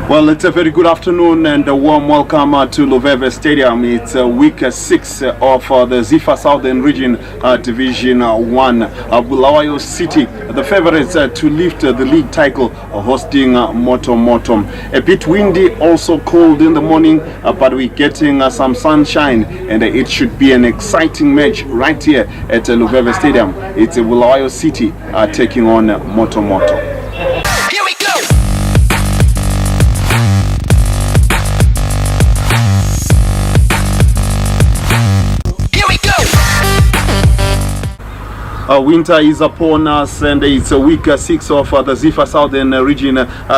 Well, it's a very good afternoon and a warm welcome to Luveve Stadium. It's week 6 of the Zifa Southern Region Division 1. Bulawayo City, the favorites to lift the league title, hosting Moto. A bit windy, also cold in the morning, but we're getting some sunshine, and it should be an exciting match right here at Luveve Stadium. It's Bulawayo City taking on Moto. Winter is upon us, and it's week 6 of the Zifa Southern Region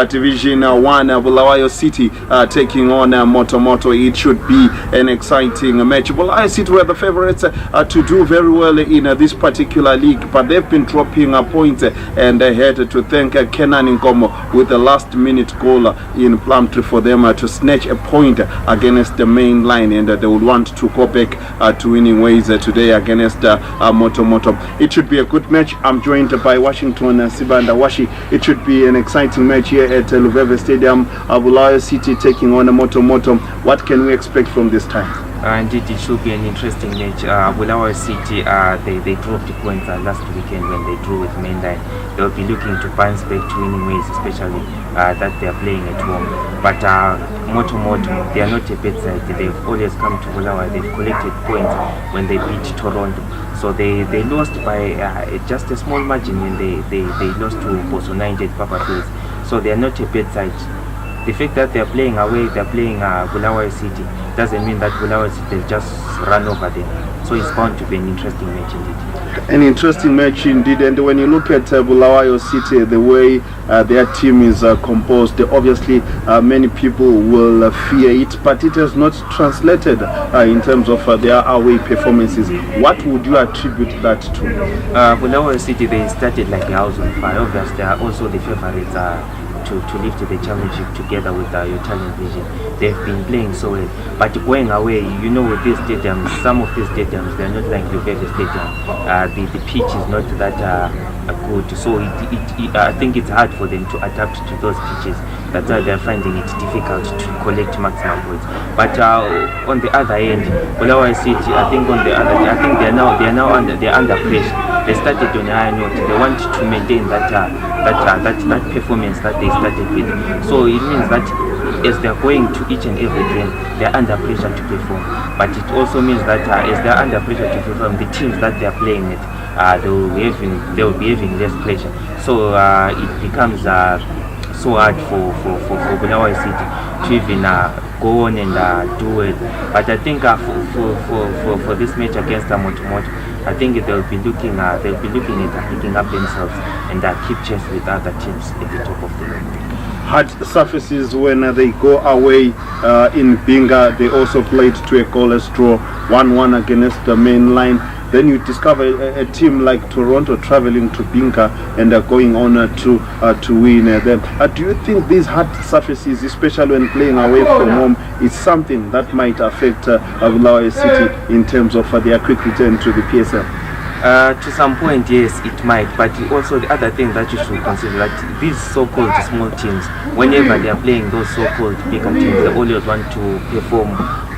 Division 1. Bulawayo City taking on Moto. It should be an exciting match. Bulawayo City were the favorites to do very well in this particular league, but they've been dropping points, and they had to thank Kenan Nkomo with the last minute goal in Plumtree for them to snatch a point against the main line, and they would want to go back to winning ways today against Moto. It should be a good match. I'm joined by Washington Sibanda. Washi, it should be an exciting match here at Luveve Stadium. Bulawayo City taking on Moto. What can we expect from this time? Indeed, it should be an interesting match. Bulawayo City, they dropped the points last weekend when they drew with Mainline. They'll be looking to bounce back to winning ways, especially that they're playing at home. But Moto, they are not a bad side. They've always come to Bulawayo. They've collected points when they beat Toronto. So they lost by just a small margin when they lost to Boso 98 Papa Fields. So they are not a bad side. The fact that they are playing away, they are playing Bulawayo City, doesn't mean that Bulawayo City will just run over them. So it's bound to be an interesting match indeed. An interesting match indeed. And when you look at Bulawayo City, the way their team is composed, obviously many people will fear it, but it has not translated in terms of their away performances. What would you attribute that to? Bulawayo City, they started like a house on fire. Obviously, they are also the favorites to lift the championship together with your talent vision. They've been playing so well, but going away, with these stadiums, some of these stadiums, they're not like Luveve Stadium. The pitch is not that good, so I think it's hard for them to adapt to those pitches. That's why they're finding it difficult to collect maximum points. But on the other end, Bulawayo City, I think they're now under pressure. They started on a high note. They want to maintain that performance that they started with. So it means that as they're going to each and every game, they're under pressure to perform. But it also means that as they're under pressure to perform, the teams that they're playing with, they will be having less pressure. So it becomes so hard for Bulawayo City to even go on and do it. But I think for this match against Moto, I think they'll be looking at picking up themselves and keep chase with other teams at the top of the league. Hard surfaces when they go away in Binga. They also played to a goalless draw, 1-1 against the main line. Then you discover a team like Toronto traveling to Binga and going on to win them. Do you think these hard surfaces, especially when playing away from home, is something that might affect Bulawayo City in terms of their quick return to the PSL? To some point, yes, it might. But also the other thing that you should consider, that these so-called small teams, whenever they are playing those so-called bigger teams, they always want to perform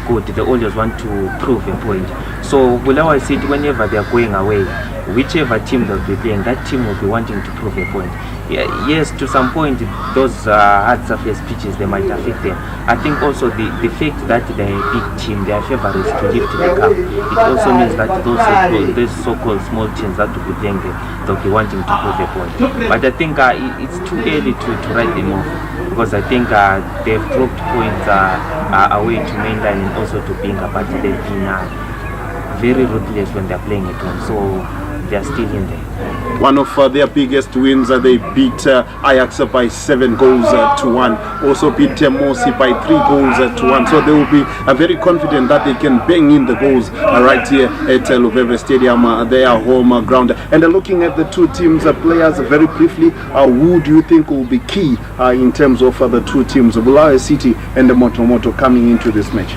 good. They always want to prove a point. So Bulawayo City, whenever they are going away, whichever team they'll be playing, that team will be wanting to prove a point. Yes, to some point, those hard surface pitches, they might affect them. I think also the fact that they're a big team, they are favorites to lift the cup, it also means that those so-called small teams that will be playing them, they'll be wanting to prove a point. But I think it's too early to write them off, because I think they've dropped points away to Mainline and also to Binga, but they've been very ruthless when they're playing at home, so they're still in there. One of their biggest wins, they beat Ajax by 7 goals to 1. Also beat Mosi by 3 goals to 1. So they will be very confident that they can bang in the goals right here at Luveve Stadium, their home ground. And looking at the two teams' players very briefly, who do you think will be key in terms of the two teams, Bulawayo City and Moto coming into this match?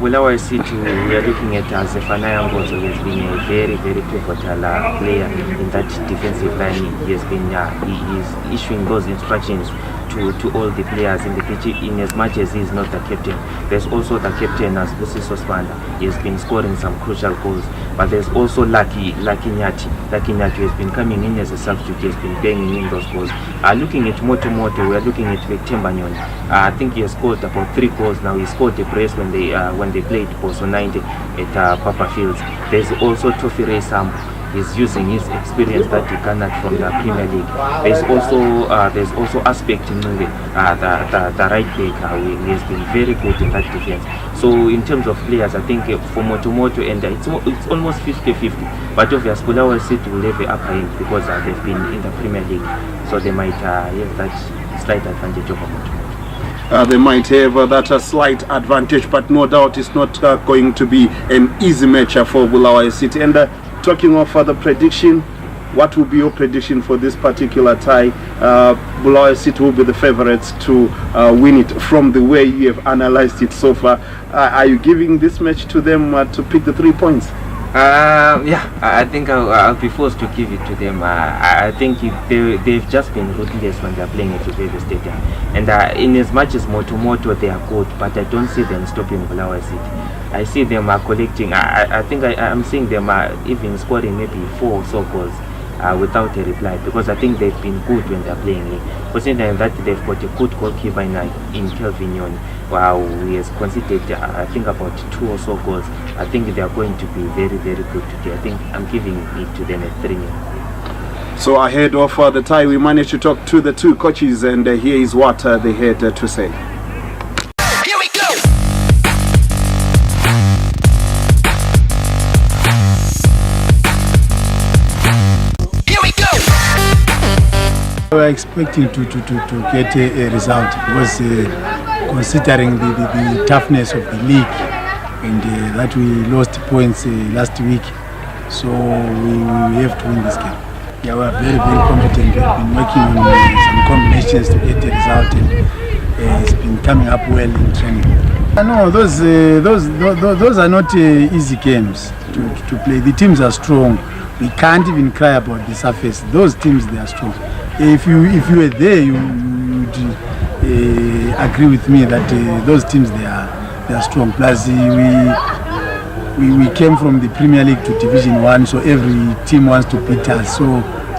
Bulawayo City, we are looking at Zephaniah Ngozo. He has been a very, very pivotal player in that defensive line. He has been he is issuing those instructions to all the players in the pitch, in as much as he is not the captain. There's also the captain as Busiso Spanda. He has been scoring some crucial goals, but there's also Lucky Nyati. Lucky Nyati has been coming in as a substitute. He has been banging in those goals. Looking at Moto, we are looking at Tembanyon. I think he has scored about 3 goals now. He scored a brace when they played Boso 90 at Papa Fields. There's also Tofire Sambu. He's using his experience that he garnered from the Premier League. There's also aspect in the right back. He has been very good in that defense. So in terms of players, I think for Moto and it's almost 50-50. But obviously, Bulawayo City will have the upper end because they've been in the Premier League, so they might have that slight advantage over Moto. They might have that slight advantage, but no doubt it's not going to be an easy match for Bulawayo City. And talking of the prediction, what will be your prediction for this particular tie? Bulawayo City will be the favorites to win it from the way you have analyzed it so far. Are you giving this match to them to pick the 3 points? Yeah, I think I'll be forced to give it to them. I think they've just been ruthless when they're playing at the Stadium. And in as much as Moto they are good, but I don't see them stopping Bulawayo City. I see them collecting. I think I'm seeing them even scoring maybe 4 or so goals without a reply, because I think they've been good when they're playing it. Considering that they've got a good goalkeeper in Kelvin Yon. Wow, he has conceded I think about 2 or so goals. I think they are going to be very, very good today. I think I'm giving it to them at 3-0. So ahead of the tie, we managed to talk to the 2 coaches, and here is what they had to say. We were expecting to get a result because considering the toughness of the league and that we lost points last week, so we have to win this game. Yeah, we are very, very competent. We have been working on some combinations to get a result, and it's been coming up well in training. No, those are not easy games to play. The teams are strong. We can't even cry about the surface. Those teams, they are strong. If you were there, you would agree with me that those teams, they are strong. Plus, we came from the Premier League to Division 1, so every team wants to beat us. So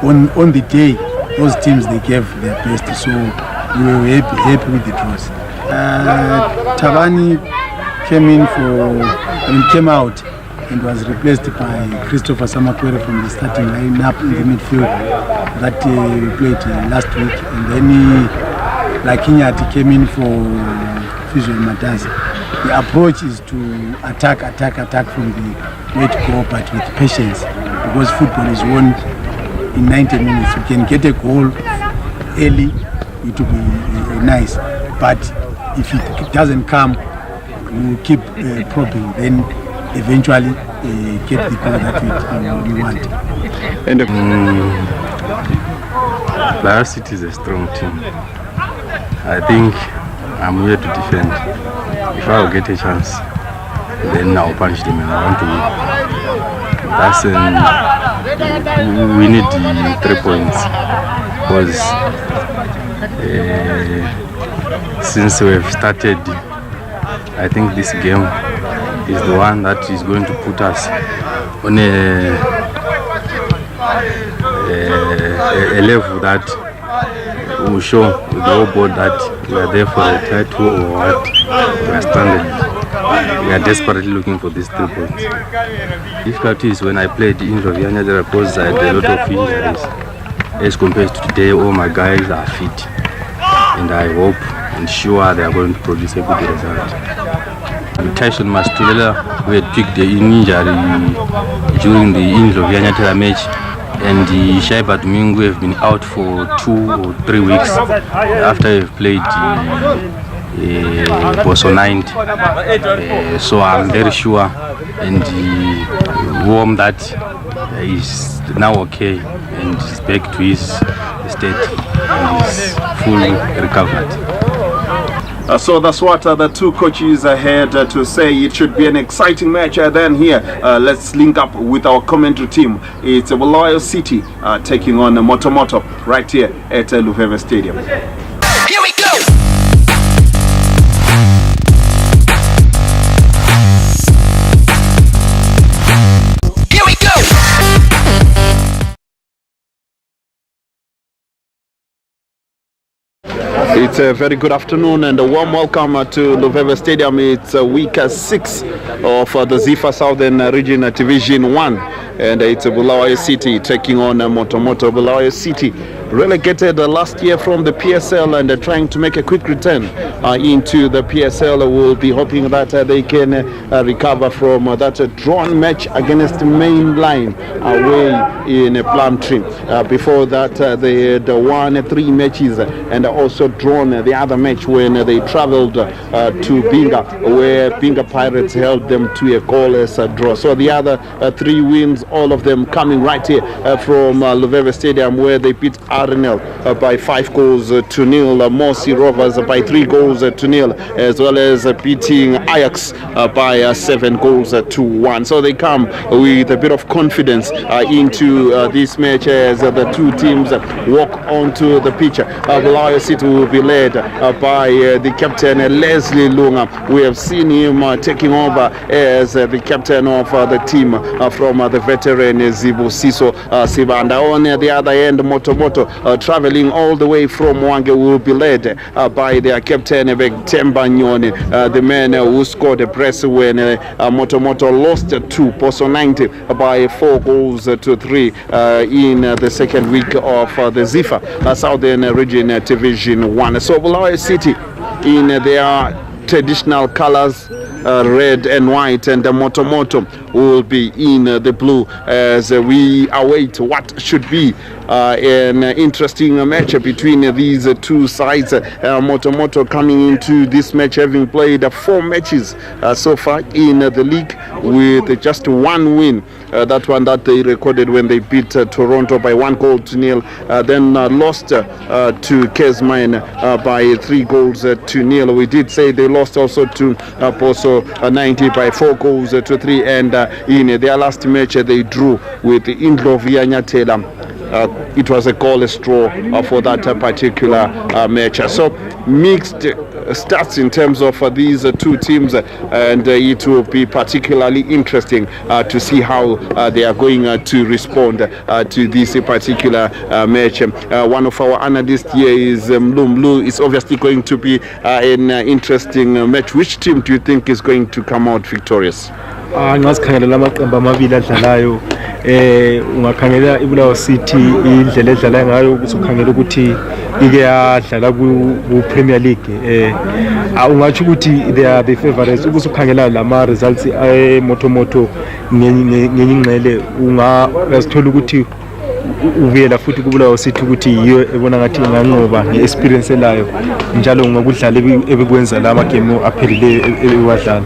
on the day, those teams, they gave their best. So we were happy with the draws. Tabani came out and was replaced by Christopher Samakwere from the starting line-up in the midfield that we played last week. And then Lakinyati came in for Visual Matazi. The approach is to attack from the way to go, but with patience, because football is won in 90 minutes. You can get a goal early, it will be nice, but if it doesn't come, you keep probing, then eventually get the goal that we want. And Bulawayo City is a strong team. I think I'm here to defend. If I will get a chance, then I'll punch them and I want to win. We need the 3 points, because since we have started, I think this game is the one that is going to put us on a level that will show the whole board that we are there for a title or what we are standing. We are desperately looking for these 3 points. Difficulty is when I played in Roviania, because I had a lot of injuries. As compared to today, all my guys are fit, and I hope and sure they are going to produce a good result. Tyson Mastulela, who had picked the injury during the Roviania match, and Shaiba Domingo have been out for 2 or 3 weeks after they've played Boso 90. So I'm very sure and warm that is now okay and is back to his state and is fully recovered. So that's what the 2 coaches had to say. It should be an exciting match. Then here, let's link up with our commentary team. It's Bulawayo City taking on Moto right here at Luveve Stadium. Here we It's a very good afternoon and a warm welcome to Luveve Stadium. It's week 6 of the Zifa Southern Region Division 1, and it's Bulawayo City taking on Moto. Bulawayo City relegated last year from the PSL and trying to make a quick return into the PSL. Will be hoping that they can recover from that drawn match against Mainline away in Plumtree. Before that, they had won 3 matches and also drawn the other match when they traveled to Binga, where Binga Pirates held them to a goalless draw. So the other 3 wins, all of them coming right here from Luveve Stadium, where they beat Arnel by 5 goals to nil, Mosi Rovers by 3 goals to nil, as well as beating Ajax by 7 goals to 1. So they come with a bit of confidence into this match as the 2 teams walk onto the pitch. Bulawayo City will be led by the captain Leslie Lunga. We have seen him taking over as the captain of the team from the veteran Zibusiso Sibanda. On the other end, Moto traveling all the way from Wange will be led by their captain Temba Nyone, the man who scored a brace when Moto lost to Poso 90 by 4 goals to 3 in the second week of the Zifa Southern Region Division 1. So Bulawayo City in their traditional colors, red and white, and the Moto will be in the blue as we await what should be an interesting match between these 2 sides. Moto coming into this match having played 4 matches so far in the league with just 1 win. That one that they recorded when they beat Toronto by 1 goal to nil. Then lost to Kesmine by 3 goals to nil. We did say they lost also to Poso 90 by 4 goals to 3, and in their last match they drew with Indlovia Nyatela. It was a goalless draw for that particular match. So mixed stats in terms of these 2 teams, and it will be particularly interesting to see how they are going to respond to this particular match. One of our analysts here is Mlu. It's obviously going to be an interesting match. Which team do you think is going to come out victorious? Ngasikhangela amaqembu amabili adlalayo, ungakhangela iBulawayo City indlela edlala ngayo ukuthi ukhangela ukuthi ike yadlala ku Premier League, ungathi ukuthi they are the favorites. Ukuthi ukhangela lama results Moto ngenye ingqele ungazithola ukuthi uvela futhi kuBulawayo City ukuthi yiyo ebona ngathi inganqoba ngeexperience elayo njalo ngokudlala ebekwenza la game aphelile ewadlala.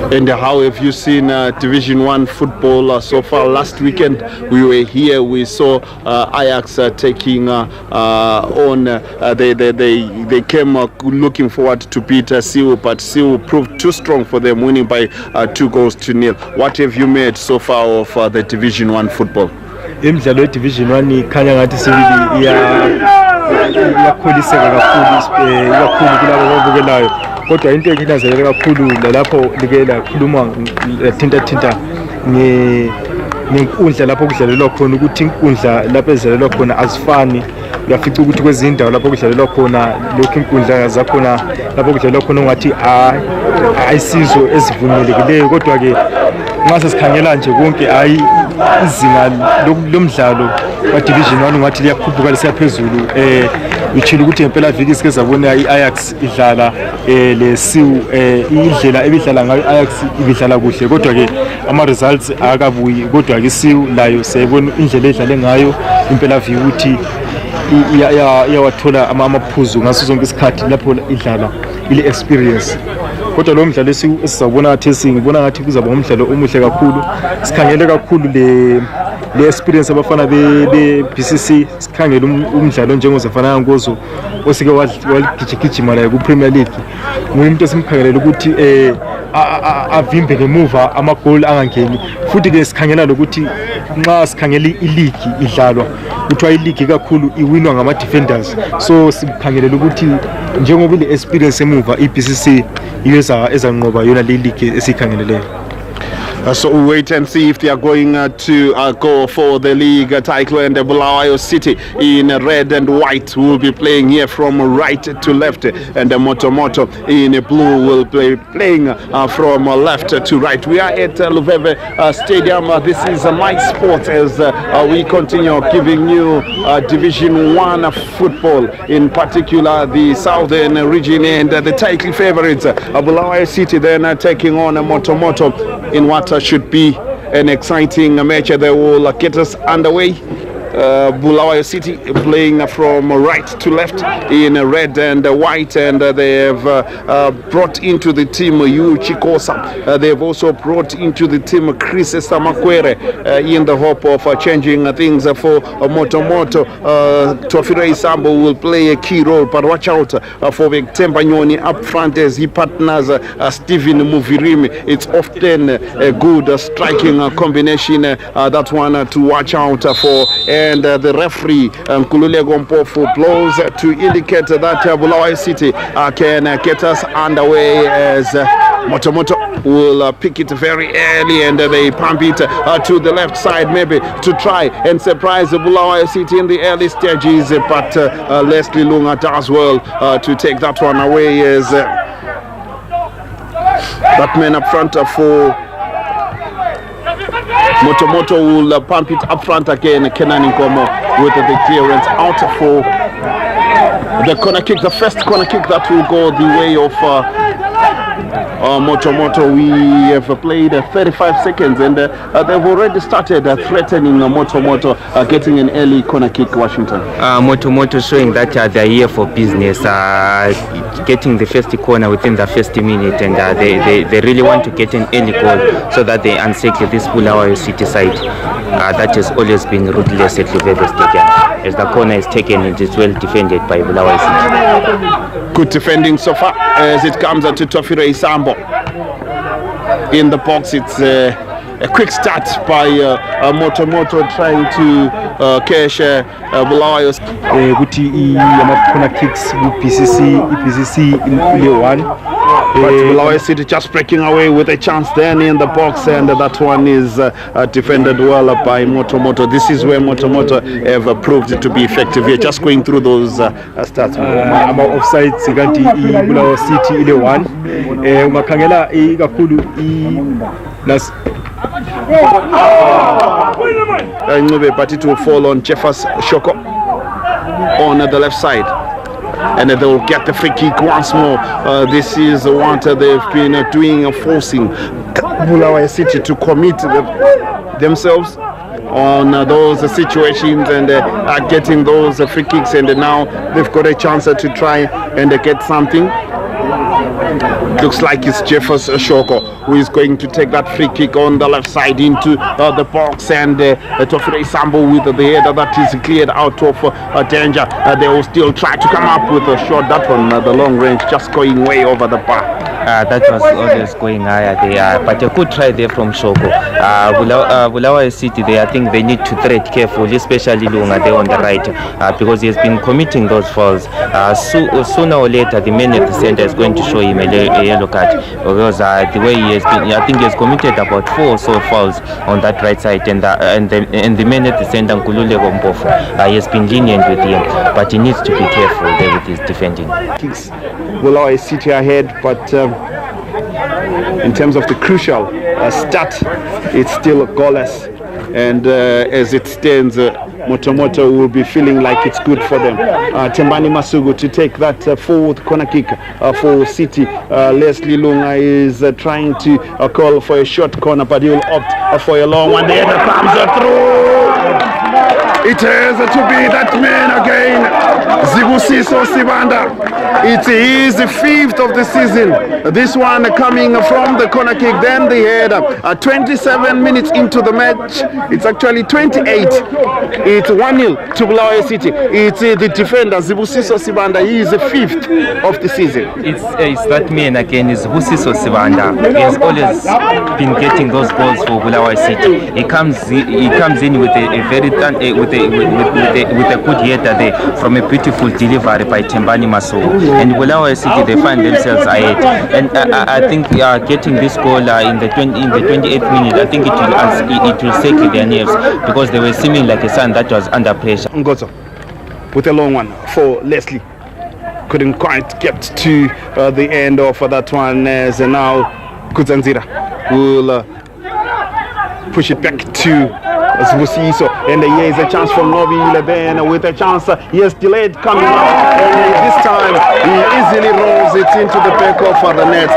And how have you seen Division 1 football so far? Last weekend we were here, we saw Ajax taking on, they came looking forward to beat Siu, but Siu proved too strong for them, winning by 2 goals to nil. What have you made so far of the Division 1 football? Imidlalo ye Division 1 ikhanya ngathi sibili iyakholiseka kakhulu, ikakhulu kulabo ababukelayo. Kodwa into enginanzelela kakhulu lapho like lakhuluma thinta ngenkundla lapho kudlalelwa khona, ukuthi inkundla lapho ezidlalelwa khona azifani. Uyafica ukuthi kwezinye indawo lapho kudlalelwa khona lokhu inkundla zakhona lapho kudlalelwa khona ungathi ayisizo ezivumelekileyo, kodwa ke ngase sikhangela nje konke hayi izinga lomdlalo wa Division 1 ngathi liyakhuphuka lesiyaphezulu. Uchile ukuthi ngempela viki sike zabona iAjax idlala leSiu, indlela ebidlala ngayo Ajax ibidlala kuhle, kodwa ke ama results akabuyi. Kodwa ke iSiu layo sayibona indlela edlale ngayo impela viki ukuthi iyawathola amaphuzu ngaso zonke isikhathi lapho idlala ile experience. Kodwa lo mdlalo esizabona ngathi singibona ngathi kuzaba umdlalo omuhle kakhulu. Sikhangele kakhulu le experience abafana be BCC, sikhangele umdlalo njengozafana Nkozo osike waligijigijima la ku Premier League. Ngumuntu esimkhangelela ukuthi avimbe ngemuva amagoli angangeni. Futhi ke sikhangela lokuthi nxa sikhangela ileague idlalwa kuthiwa ileague kakhulu iwinwa ngama defenders. So sikhangelela ukuthi njengoba ile experience emuva iBCC iyeza ezanqoba yona le league esikhangeleleyo. So we wait and see if they are going to go for the league title, and Bulawayo City in red and white will be playing here from right to left, and Moto in blue will be playing from left to right. We are at Luveve Stadium. This is My Sports as we continue giving you Division 1 football, in particular the southern region, and the title favorites Bulawayo City then taking on Moto in what should be an exciting match that will get us underway. Bulawayo City playing from right to left in red and white, and they have brought into the team Yu Chikosa. They have also brought into the team Chris Samakwere in the hope of changing things for Moto. Tofire Sambo will play a key role, but watch out for Temba Nyoni up front as he partners Stephen Muvirimi. It's often a good striking combination, that one to watch out for. And the referee Kulule Gompofu blows to indicate that Bulawayo City can get us underway, as Moto will pick it very early, and they pump it to the left side, maybe to try and surprise Bulawayo City in the early stages, but Leslie Lunga does well to take that one away, as that man up front for Moto will pump it up front again. Kenan Nkomo with the clearance out for the corner kick, the first corner kick that will go the way of Moto. We have played 35 seconds, and they've already started threatening Moto getting an early corner kick. Washington. Moto showing that they're here for business, getting the first corner within the first minute, and they really want to get an early goal so that they unsettle this Bulawayo City side that has always been ruthless at Luveve Stadium. As the corner is taken, it is well defended by Bulawayo City. Good defending so far as it comes to Tofire Sambo in the box. It's a quick start by Moto trying to cash Bulawayo. Guti corner kicks PCC in play 1. But Bulawayo City just breaking away with a chance then in the box, and that one is defended well by Moto. This is where Moto have proved to be effective here. Just going through those stats. I'm offside siganti Bulawayo City ile 1. Umakangela ikakhulu last but it will fall on Jeffers Shoko on the left side, and they will get the free kick once more. This is what they've been doing, forcing Bulawayo City to commit themselves on those situations, and are getting those free kicks, and now they've got a chance to try and get something. Looks like it's Jeffers Shoko who is going to take that free kick on the left side into the box, and Tofire Sambo with the header that is cleared out of danger. They will still try to come up with a shot. That one, the long range, just going way over the bar. That was always going higher there, but a good try there from Shoko. Bulawayo City, I think they need to tread carefully, especially Lunga there on the right, because he has been committing those fouls. Sooner or later, the man at the center is going to show him a yellow card, because the way he has been, I think he has committed about 4 or so fouls on that right side, and the man at the center, Kulule Gompofu, he has been lenient with him, but he needs to be careful there with his defending. Kicks Bulawayo City ahead, but in terms of the crucial start, it's still goalless, and as it stands, Moto will be feeling like it's good for them. Tembani Masugu to take that forward corner kick for City. Leslie Lunga is trying to call for a short corner, but he will opt for a long one. The header comes through. It has to be that man again, Zibusiso Sibanda. It is the 5th of the season. This one coming from the corner kick, then the header. 27 minutes into the match, it's actually 28. It's 1-0 to Bulawayo City. It's the defender Zibusiso Sibanda. He is the 5th of the season. It's that man again, is Zibusiso Sibanda. He has always been getting those goals for Bulawayo City. He comes in with a very with a good header there from a beautiful delivery by Tembani Maso. and Bulawayo City, they find themselves ahead. And I think getting this goal in the 28th minute, I think it will shake their nerves, because they were seeming like a side that was under pressure. Ngozo with a long one for Leslie. Couldn't quite get to the end of that one, as now Kuzanzira will push it back to Zvusiso, and here is a chance from Nobile then with a chance. He has delayed coming out, and this time he easily rolls it into the back of the net.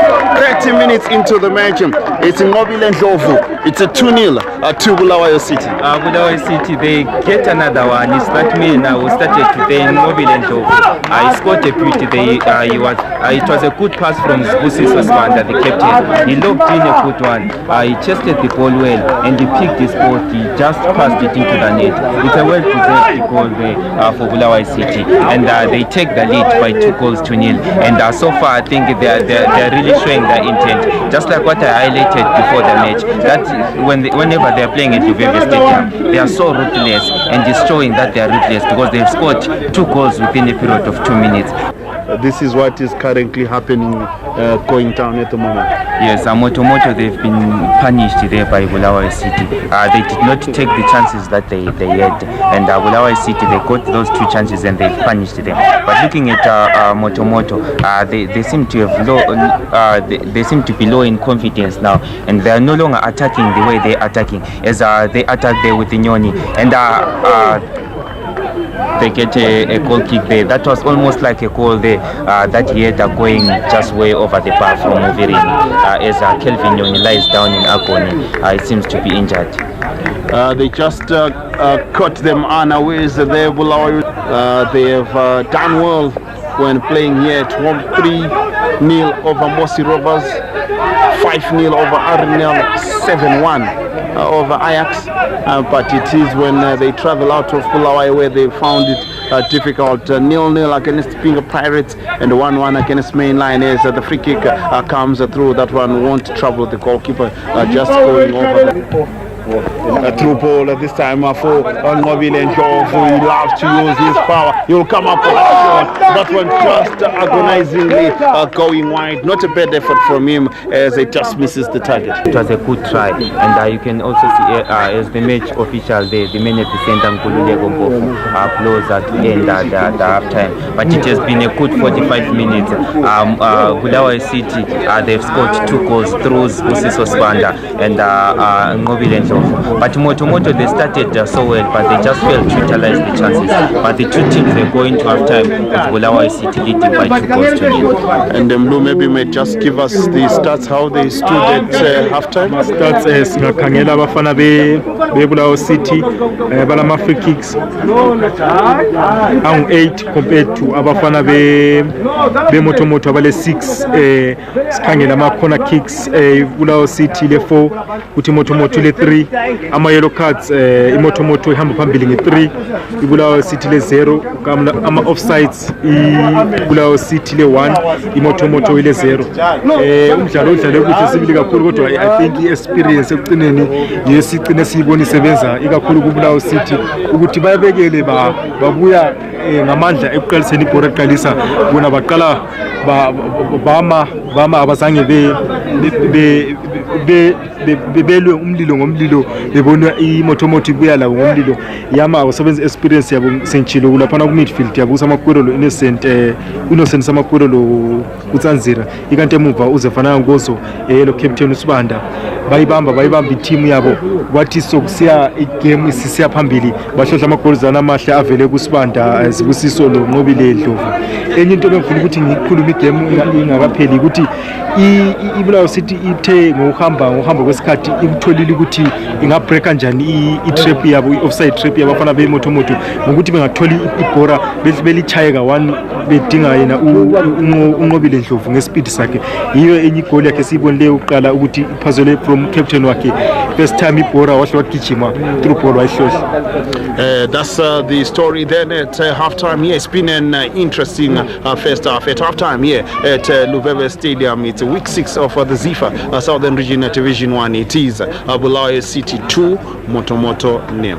30 minutes into the match, it's Nobile and Ndlovu. It's a 2-0 to Bulawayo City. Bulawayo City, they get another one. It's that man who started today, Nobile and Ndlovu. He scored a beauty. It was a good pass from Zvusiso Swanda, the captain. He looked in a good one. He chested the ball well, and he picked his spot. He just passed it into the net. It's a well-preserved goal there for Bulawayo City, and they take the lead by 2-0. And so far, I think they're really showing their intent. Just like what I highlighted before the match, that whenever they're playing at Lubeve Stadium, they are so ruthless, and it's showing that they are ruthless because they've scored 2 goals within a period of 2 minutes. This is what is currently happening going down at the moment. Yes, Moto, they've been punished there by Bulawayo City. They did not take the chances that they had, and Bulawayo City, they got those 2 chances and they've punished them. But looking at Moto, they seem to have they seem to be low in confidence now, and they are no longer attacking the way they're attacking, as they attack there with the Nyoni, and they get a goal kick there. That was almost like a goal there that he had going just way over the bar from Muvirini, as Kelvin Nyoni lies down in agony. It seems to be injured. They just caught them unawares there, Bulawayo. They have done well when playing here at home. 3-0 over Mosi Rovers, 5-0 over Arnel, 7-1 over Ajax, but it is when they travel out of Bulawayo where they found it difficult. 0-0 against Pinga Pirates and 1-1 against Mainline, as the free kick comes through. That one won't trouble the goalkeeper, just going over a through ball this time for Nobile and Ndlovu. He loves to use his power. He'll come up with a shot. That one just agonizingly going wide. Not a bad effort from him, as it just misses the target. It was a good try, and you can also see as the match official there, the man at the center, Nkululeko Mpofu, blows at the end at the half time. But it has been a good 45 minutes. Bulawayo City, they've scored 2 goals through Zvusiso Swanda and Nobile and Ndlovu. But Moto, they started so well, but they just failed to utilize the chances. But the 2 teams, they go into half time with Bulawayo City leading by 2-0. And Mlu, maybe may just give us the stats how they stood at half time. Stats singakhangela abafana beBulawayo City balama free kicks angu-8 compared to abafana beMoto abale 6. Sikhangela ama corner kicks Bulawayo City le-4 uthi Moto le-3. Ama yellow cards iMoto ihamba phambili nge-3, iBulawayo City le-0. Ama offsides iBulawayo City le-1, iMoto ile-0. Umdlalo udlale kuhle sibili kakhulu, kodwa I think i-experience ekugcineni yesigcine siyibona isebenza ikakhulu kuBulawayo City, ukuthi bayabekele babuya ngamandla ekuqaliseni ibhora eqalisa, bona baqala bama abazange bebelwe umlilo ngomlilo, bebona iMoto ibuya labo ngomlilo. Yama abasebenza experience yabo senchilo kulaphana ku midfield yabo uSamakwelo lo Innocent Samakwelo lo uTsanzira, ikanti emuva uzefana Ngozo lo captain uSibanda bayibamba iteam yabo, wathi sokusiya igame isisiya phambili bahlohla amagolzana amahle avele kuSibanda Zvusiso lo Nobile Ndlovu. Enye into bengifuna ukuthi ngikhuluma igame ingakapheli ukuthi iBulawayo City ithe ngokuhamba kwesikhathi ikutholile ukuthi ingabreak kanjani i-trap yabo, i-offside trap yabafana beMoto ngokuthi bengatholi ibhora belichaye ka-1 bedinga yena uNobile Ndlovu ngespeed sakhe. Yiyo enye igoli yakhe siyibonileyo uqala ukuthi iphazele from captain wakhe, first time ibhora wahle wagijima through ball wayihlohla. That's the story then at halftime here. It's been an interesting first half. At halftime here at Lubeve Stadium, it's week 6 of the ZIFA Southern Region Division 1. It is Bulawayo City 2, Moto 0.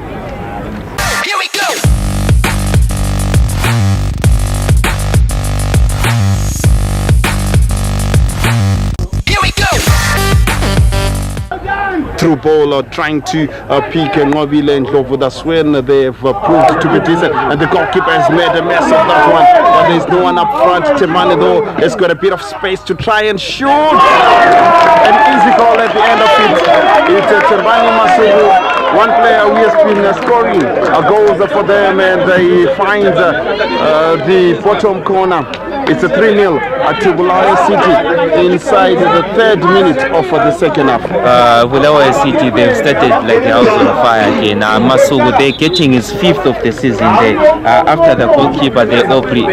through ball, trying to pick Ngobile and Ndlovu. That's when they've proved to be decent, and the goalkeeper has made a mess of that one, but there's no one up front. Temane though has got a bit of space to try and shoot. An easy goal at the end of it. It's Tembani Masugu, one player who has been scoring goals for them, and he finds the bottom corner. It's a 3-0 at Bulawayo City inside the 3rd minute of the second half. Bulawayo City, they've started like the house on fire again. Masugu, they're getting his 5th of the season there. After the goalkeeper, the Opri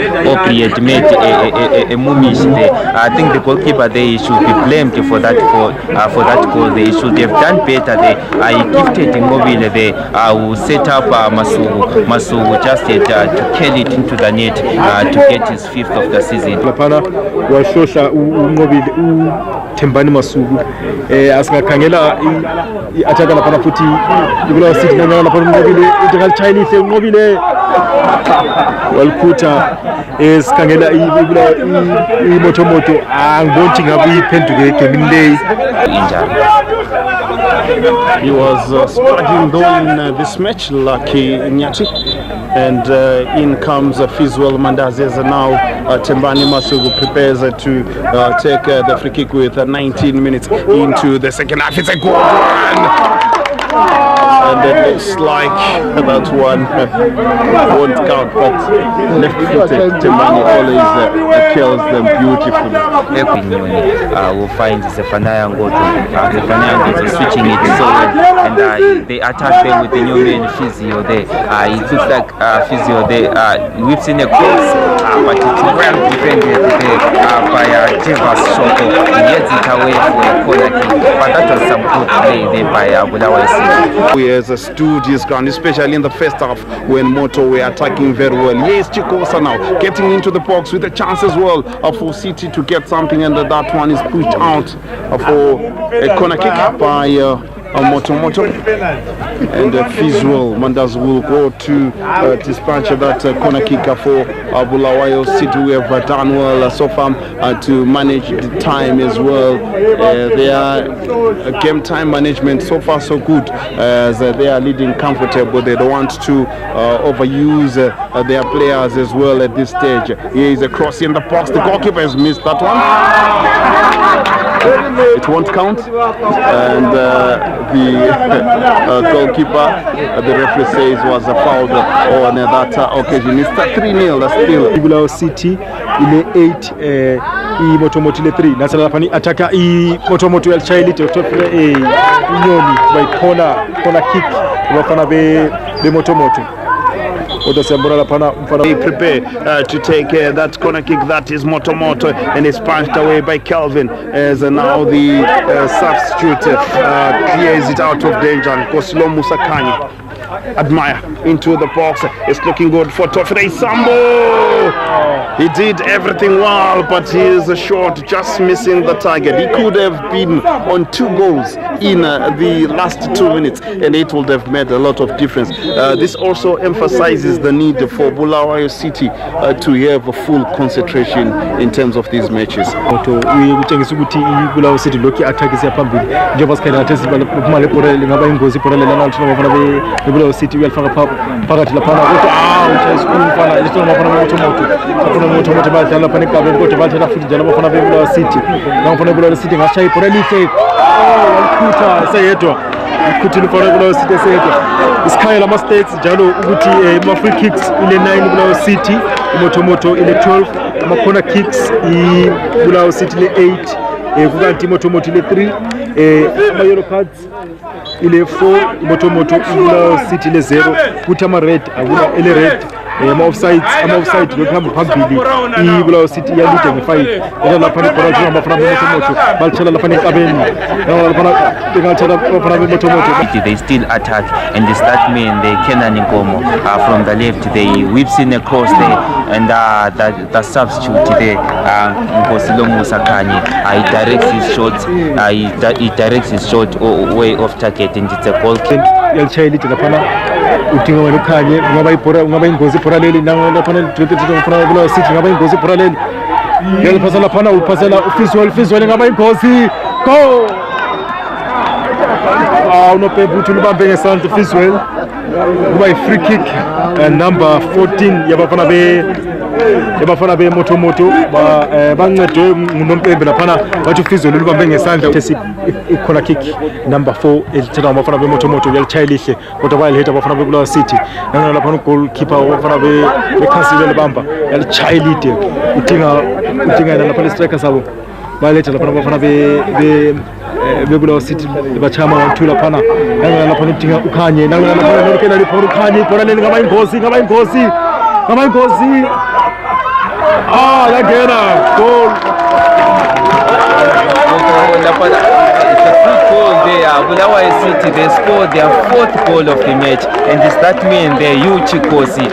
had made a mumish there. I think the goalkeeper there should be blamed for that goal. They should have done better there. He gifted Immobile there, who set up Masugu. Masugu just had to kill it into the net to get his 5th of the season. Lapana washosha Immobile Tembani Masugu asikakhangela ataka lapana futhi Bulawayo City nanyana lapana Immobile idigal Chinese Immobile walikuta esikhangela Moto angiboni ngabe iphenduke gaming day. He was struggling though in this match, Lucky Nyati, and in comes Fizwell Mandazes. Now Tembani Masugu prepares to take the free kick with 19 minutes into the second half. It's a goal and it looks like that one won't count, but left-footed Tembani always kills them beautifully. We'll find Zephaniah Ngoto. Zephaniah Ngoto switching it so well, and they attack them with the new man Physio there. It looks like Physio there whips in a cross, but it's well defended there by Jevas Shoko. He gets it away for a corner kick, but that was some good play there by Bulawayo City. He has stood his ground, especially in the first half when Moto were attacking very well. Yes, Chikosa now getting into the box with a chance as well for City to get something, and that one is pushed out for a corner kick by Moto, and Fizwell Mandaz will go to dispatch that corner kick for Bulawayo City. We have done well so far to manage the time as well. Their game time management so far so good, as they are leading comfortable. They don't want to overuse their players as well at this stage. Here is a cross in the box. The goalkeeper has missed that one. It won't count, and the goalkeeper, the referee says, was fouled on that occasion. It's 3-0 still. Bulawayo City ile 8 Moto ile 3 nasala lapani ataka Moto el Highliths utofile inyoni by corner kick wafana be Moto. They prepare to take that corner kick. That is Moto, and it's punched away by Kelvin, as now the substitute clears it out of danger. Kosilo Musakani admire into the box. It's looking good for Tofre Sambo. He did everything well, but he is short, just missing the target. He could have been on 2 goals in the last 2 minutes, and it would have made a lot of difference. This also emphasizes the need for Bulawayo City to have a full concentration in terms of these matches. Utshengisa ukuthi Bulawayo City lokhu attack isiyaphambili njengoba sikhangela nathi siphuma leporele ngaba ingozi iporele lana thina bafana be Bulawayo City uyalifaka phakathi lapha ukuthi uthayisikhulu mfana lisona bafana Moto badlala lapha eGabeni kodwa badlala futhi njalo bafana be Bulawayo City ngafana Bulawayo City ngashaya iporele lihle walikuta seyedwa ukuthi lifana Bulawayo City seyedwa isikhaya lama states njalo ukuthi ama free kicks ile 9 Bulawayo City Moto ile 12 ama corner kicks Bulawayo City ile 8 kukanti Moto ile 3 ama yellow cards ile 4 Moto Bulawayo City ile 0 kuthi ama red akuna ile red ama offside lokuhamba phambili Bulawayo City yalide nge5 ela lapha ibhola njengaba bafana Moto balithela lapha eGabeni lapha bengathela bafana Moto. They still attack, and it's that man, the Kenan Nkomo from the left. They whips in a cross there, and the substitute there, Nkosilo Musakani, he directs his shot way off target, and it's a goal kick. Highliths lapha udinga wena ukhanye ngaba ingozi iphora leli lapha ngifuna Bulawayo City ngaba ingozi iphora leli yaliphasa lapha uphasela uFizwell ngaba ingozi go unobhebhuthi ulibambe ngesandla Fiswell kuba yi-free kick number 14 yabafana be-moto bancedwe ngunompembe laphana bathi uFizwell ulibambe ngesandla ikhona kick number 4 elithelwa abafana be-moto yalitshaya elihle kodwa bayaliheta abafana beBulawayo City nangona laphana ugoalkeeper wabafana bekhansile libamba yalitshaya elide udinga yena lapha le-striker sabo baletha laphana abafana beBulawayo City bachama 1-2 laphana nangona laphana udinga ukhanye nangona laphana nokela liphona ukhanye ibhola leli ngaba ingozi langena goal. It's a quick goal there. Bulawayo City, they scored their 4th goal of the match, and it's that man there, Chikosi.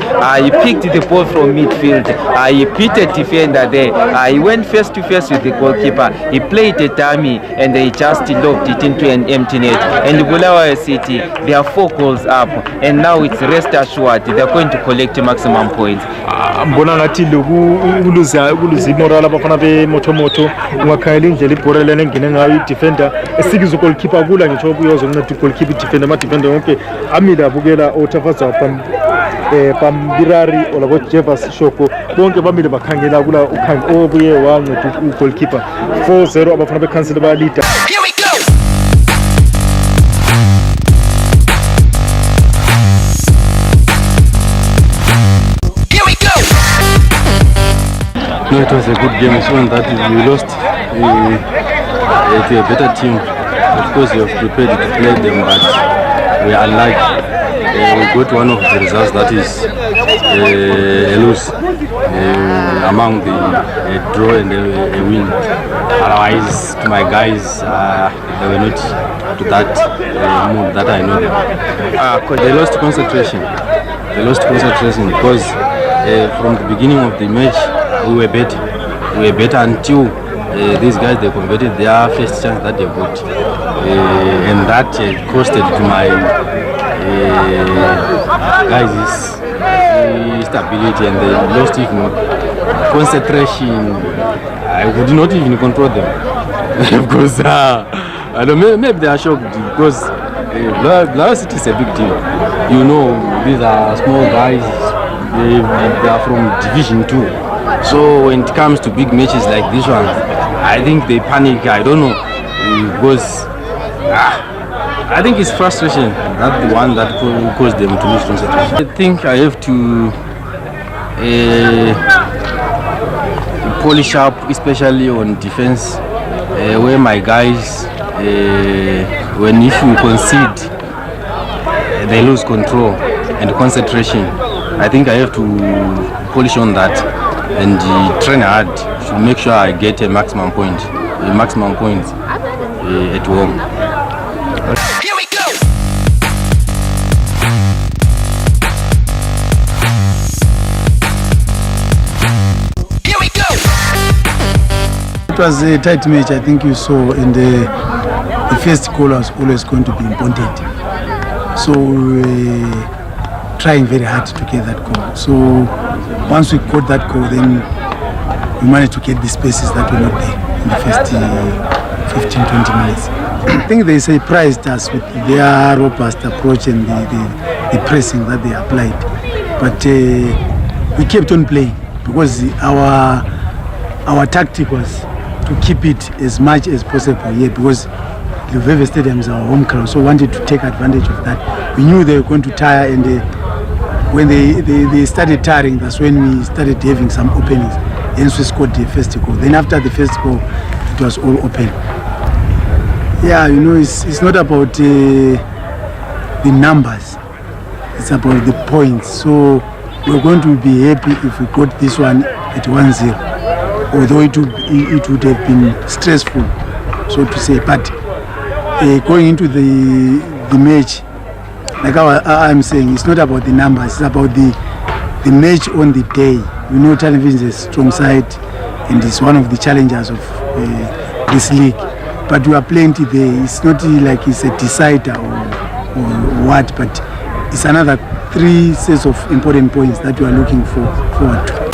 He picked the ball from midfield. He beat a defender there. He went face to face with the goalkeeper. He played a dummy, and he just lobbed it into an empty net. And Bulawayo City, they are 4 goals up, and now it's rest assured they're going to collect maximum points. Mbona ngathi ukuluza imoral abafana beMoto ungakhayela indlela ibhola lena ngene ngayo idefender esikiza goalkeeper kula ngisho kuyozo nceda goalkeeper defender ama-defender wonke amile abukela oThafaza Pambirari olabo Jevas Shoko bonke bamile bakhangela kula obuye wanceda ugoalkeeper 4-0 abafana bekhansile bayalida. No, it was a good game. It's one that we lost to a better team. Of course, we have prepared to play them, but we are unlucky. We got one of the results that is a lose among the draw and a win. Otherwise, to my guys, they were not to that mood that I know them. They lost concentration. Because from the beginning of the match, we were better until these guys, they converted their first chance that they got, and that costed to my guys' stability, and they lost even concentration. I would not even control them because I don't know, maybe they are shocked because Bulawayo City is a big team. You know, these are small guys. They are from Division 2. So when it comes to big matches like this one, I think they panic. I don't know, because I think it's frustration. That's the one that caused them to lose concentration. I think I have to polish up, especially on defense, where my guys, when if we concede, they lose control and concentration. I think I have to polish on that and train hard to make sure I get a maximum point at home. Here we go. It was a tight match, I think you saw, and the first goal was always going to be important. So trying very hard to get that goal. So once we got that goal, then we managed to get the spaces that were not there in the first 15-20 minutes. I think they surprised us with their robust approach and the pressing that they applied. But we kept on playing because our tactic was to keep it as much as possible here, because Luveve Stadium is our home crowd, so we wanted to take advantage of that. We knew they were going to tire, and when they started tiring, that's when we started having some openings. Hence we scored the first goal. Then after the first goal, it was all open. Yeah, you know, it's not about the numbers, it's about the points. So we're going to be happy if we got this one at 1-0, although it would have been stressful, so to say. But going into the match, like I'm saying, it's not about the numbers, it's about the match on the day. We know television is a strong side and it's one of the challengers of this league. But we are playing today. It's not like it's a decider or what, but it's another 3 sets of important points that we are looking forward to.